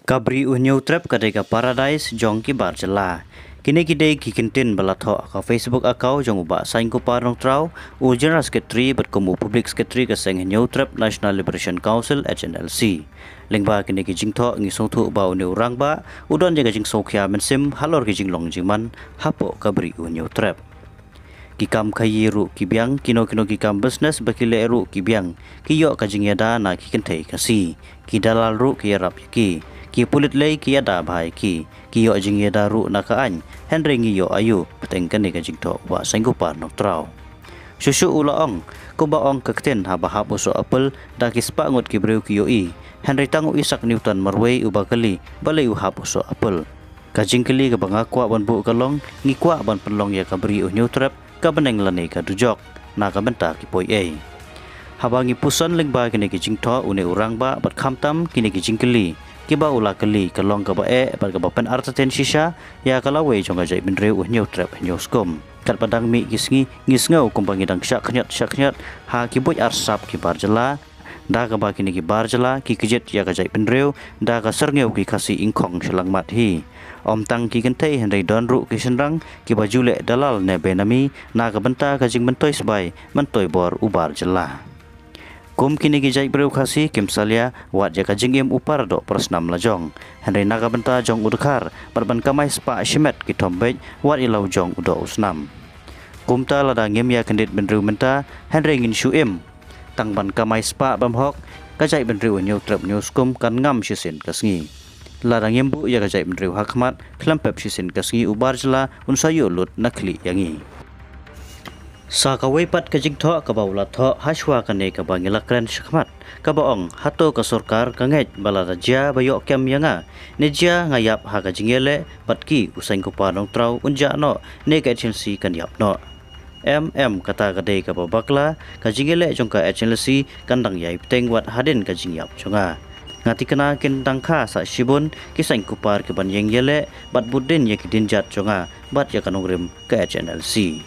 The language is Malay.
Kabri unyu trap kadega paradise jong ki bar jala. Kini kidei ki kintin balatho ka Facebook account jong ba saing ko parong trau u general secretary bat komu public secretary ka seng new trap National Liberation Council HNLC. Lengba kini ki jingtho ngi songthu ba unyu rang ba udon jaga jing sokhya mensim halor ki jing long jingman hapo kabri unyu trap. Kikam khayi ru kibyang kino kikam business bakile ru kibyang kiyo ka jingyada na kikentei kasi ki dalal ru ki rap ki ki pulit lei ki ada bhai ki yo jing ye daru nakaan henry ngi yo ayu peteng kan ka jingto wa sanggu par nok trau susu ulaong ko baong kakten ha bahap uso apel da kispa ngot ki breu ki yo i henry tangu isak newton marwei ubakali balai u hap uso apel ka jingkeli ka banga kwa ban bu kalong ngi kwa ban penlong ya ka bri u neutrap ka beneng lane ka dujok na ka benta ki poi ei habangi pusan lengba kini ki jingto une urang ba bat khamtam kini ki jingkeli kiba ula kali kalong ka bae par ka bapen artaten shisha ya kalawe jong ajai binre u new trap new skom kat padang mi gisngi ngisngau kumpangi dang syaknyat ha kiboy arsap ki barjala da ka ba kini ki barjala ki kijet ya ka jai binre da ka serngeu ki kasi ingkhong selang mat hi om tang ki kentai hendai don ru ki senrang ki bajule dalal ne benami na ka benta ka jing bentoi sebai mentoi bor u barjala kum kini gijai breu khasi kimsalia wat jaka jingim upar do persnam lajong henry naga benta jong udkhar barban kamai spa shimet ki thombej wat ilau jong udo usnam kumta lada ngem ya kendit benreu menta henry ngin shuim tangban kamai spa bamhok kajai benreu new trap news kum kan ngam shisin kasngi lada ngem bu ya kajai benreu hakmat klampep shisin kasngi ubarjla unsayo lut nakli yangi sa kawai pat ka jingtho ka baula tho haswa kane ka bangila kran shakmat ka baong hato ka sarkar ka ngai bala raja bayo kem yanga neja ngayap ha ka jingele patki usain ko panong trau unja no ne ka agency kan yap no kata ka dei ka babakla ka jingele jong ka agency kandang yai teng wat hadin ka jingyap chunga ngati kana kin tangkha sa shibun kisain ko par ke ban yeng yele bat budin ye kidin jat chunga bat ya kanongrim ka HNLC